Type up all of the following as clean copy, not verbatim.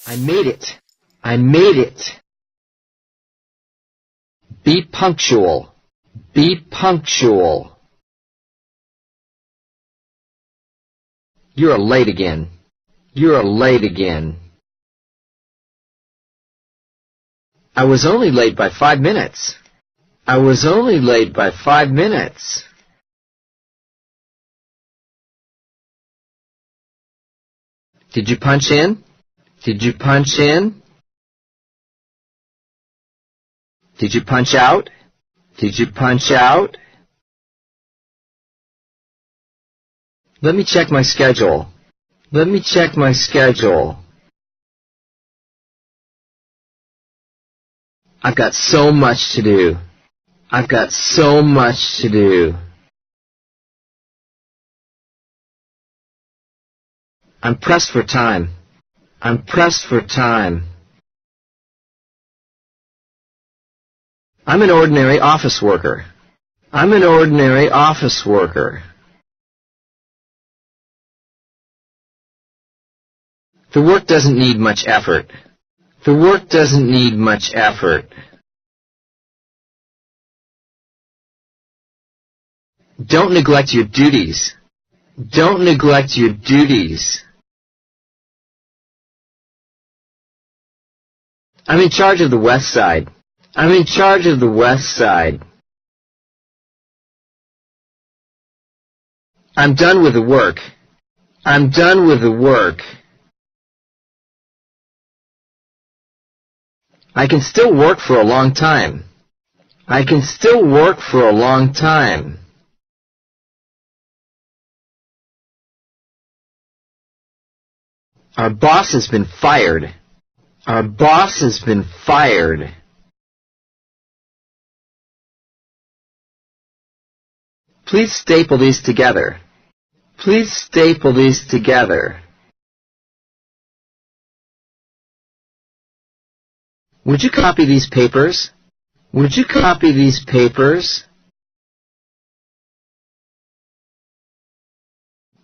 I made it. I made it. Be punctual. Be punctual. You're late again. You're late again. I was only late by 5 minutes. I was only late by 5 minutes. Did you punch in? Did you punch in? Did you punch out? Did you punch out? Let me check my schedule. Let me check my schedule. I've got so much to do. I've got so much to do. I'm pressed for time. I'm pressed for time. I'm an ordinary office worker. I'm an ordinary office worker. The work doesn't need much effort. The work doesn't need much effort. Don't neglect your duties. Don't neglect your duties. I'm in charge of the west side. I'm in charge of the west side. I'm done with the work. I'm done with the work. I can still work for a long time. I can still work for a long time. Our boss has been fired. Our boss has been fired. Please staple these together. Please staple these together. Would you copy these papers? Would you copy these papers?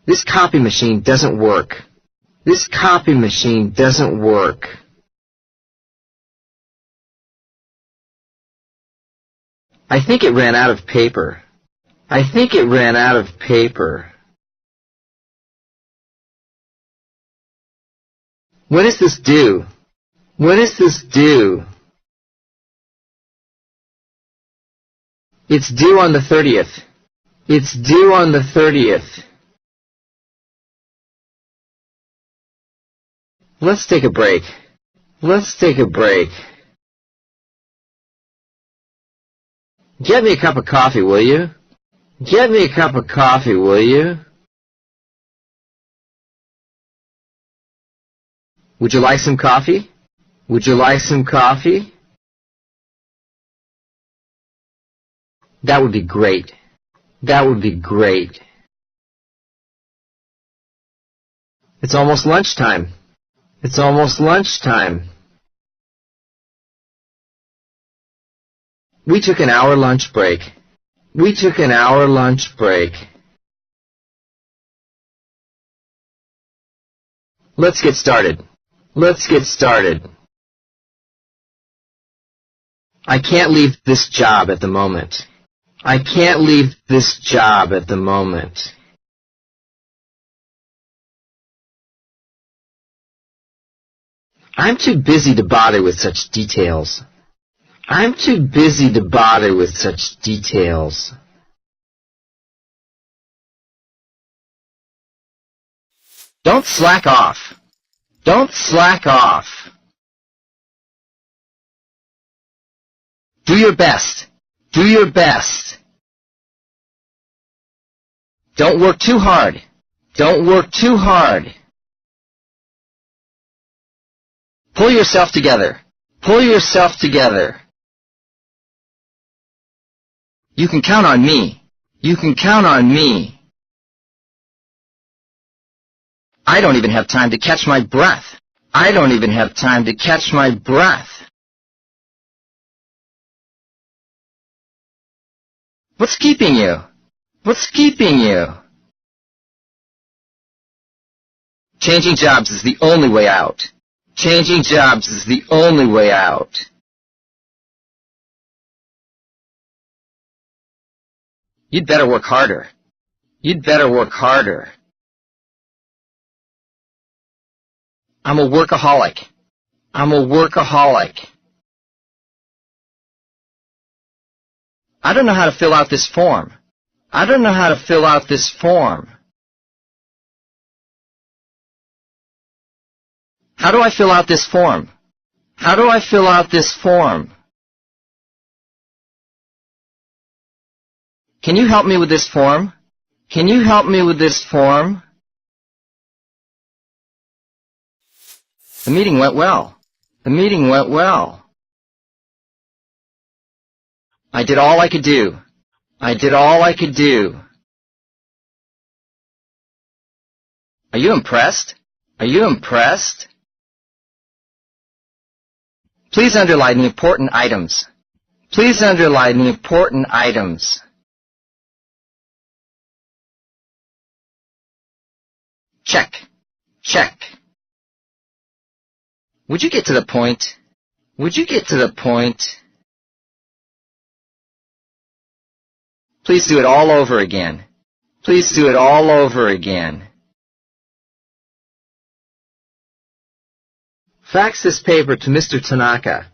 This copy machine doesn't work. This copy machine doesn't work. I think it ran out of paper. I think it ran out of paper. When is this due? When is this due? It's due on the 30th. It's due on the 30th. Let's take a break. Let's take a break. Get me a cup of coffee, will you? Get me a cup of coffee, will you? Would you like some coffee? Would you like some coffee? That would be great. That would be great. It's almost lunchtime. It's almost lunchtime. We took an hour lunch break. We took an hour lunch break. Let's get started. Let's get started. I can't leave this job at the moment. I can't leave this job at the moment. I'm too busy to bother with such details. I'm too busy to bother with such details. Don't slack off. Don't slack off. Do your best. Do your best. Don't work too hard. Don't work too hard. Pull yourself together. Pull yourself together. You can count on me. You can count on me. I don't even have time to catch my breath. I don't even have time to catch my breath. What's keeping you? What's keeping you? Changing jobs is the only way out. Changing jobs is the only way out. You'd better work harder. You'd better work harder. I'm a workaholic. I'm a workaholic. I don't know how to fill out this form. I don't know how to fill out this form. How do I fill out this form? How do I fill out this form? Can you help me with this form? Can you help me with this form? The meeting went well. The meeting went well. I did all I could do. I did all I could do. Are you impressed? Are you impressed? Please underline the important items. Please underline the important items. Check. Check. Would you get to the point? Would you get to the point? Please do it all over again. Please do it all over again. Fax this paper to Mr. Tanaka.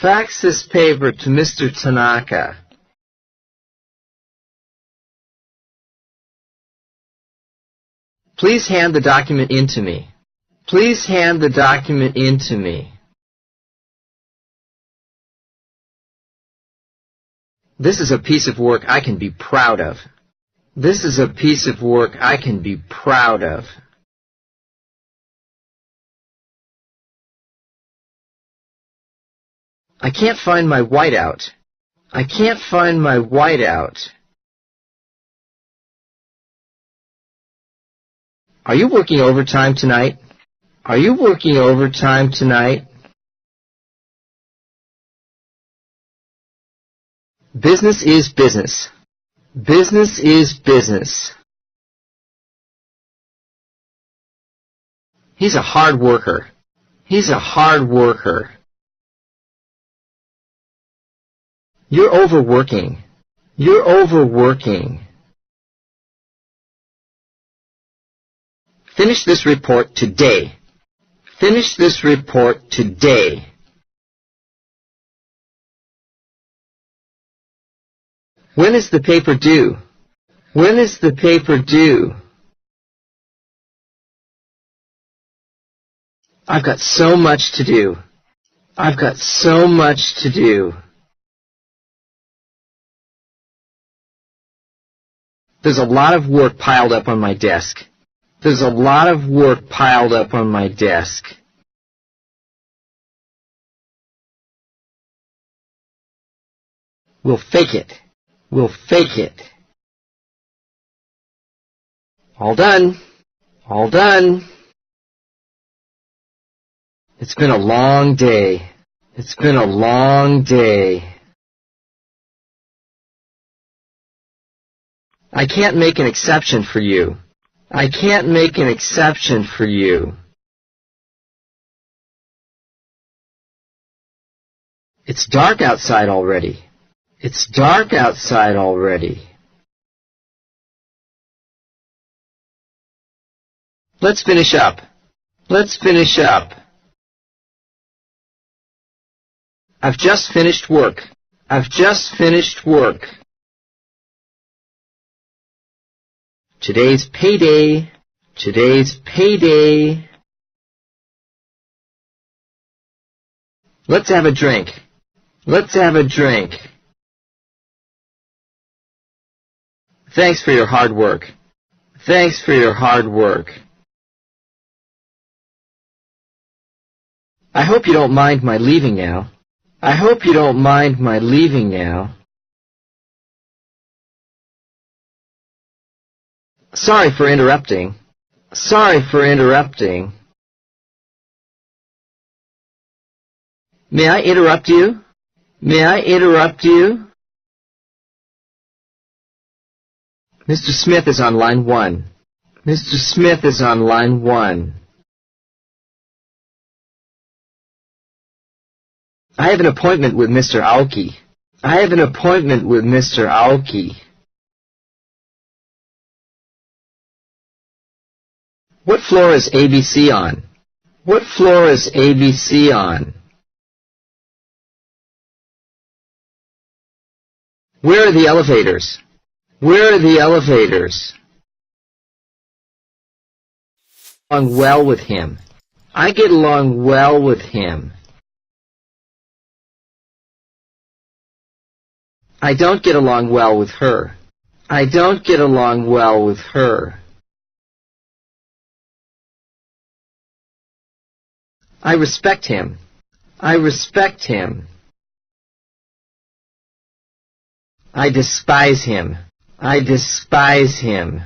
Fax this paper to Mr. Tanaka. Please hand the document in to me. Please hand the document in to me. This is a piece of work I can be proud of. This is a piece of work I can be proud of. I can't find my whiteout. I can't find my whiteout. Are you working overtime tonight? Are you working overtime tonight? Business is business. Business is business. He's a hard worker. He's a hard worker. You're overworking. You're overworking. Finish this report today. Finish this report today. When is the paper due? When is the paper due? I've got so much to do. I've got so much to do. There's a lot of work piled up on my desk. There's a lot of work piled up on my desk. We'll fake it. We'll fake it. All done. All done. It's been a long day. It's been a long day. I can't make an exception for you. I can't make an exception for you. It's dark outside already. It's dark outside already. Let's finish up. Let's finish up. I've just finished work. I've just finished work. Today's payday. Today's payday. Let's have a drink. Let's have a drink. Thanks for your hard work. Thanks for your hard work. I hope you don't mind my leaving now. I hope you don't mind my leaving now. Sorry for interrupting. Sorry for interrupting. May I interrupt you? May I interrupt you? Mr. Smith is on line 1. Mr. Smith is on line 1. I have an appointment with Mr. Aoki. I have an appointment with Mr. Aoki. What floor is ABC on? What floor is ABC on? Where are the elevators? Where are the elevators? Along well with him. I get along well with him. I don't get along well with her. I don't get along well with her. I respect him. I respect him. I despise him. I despise him.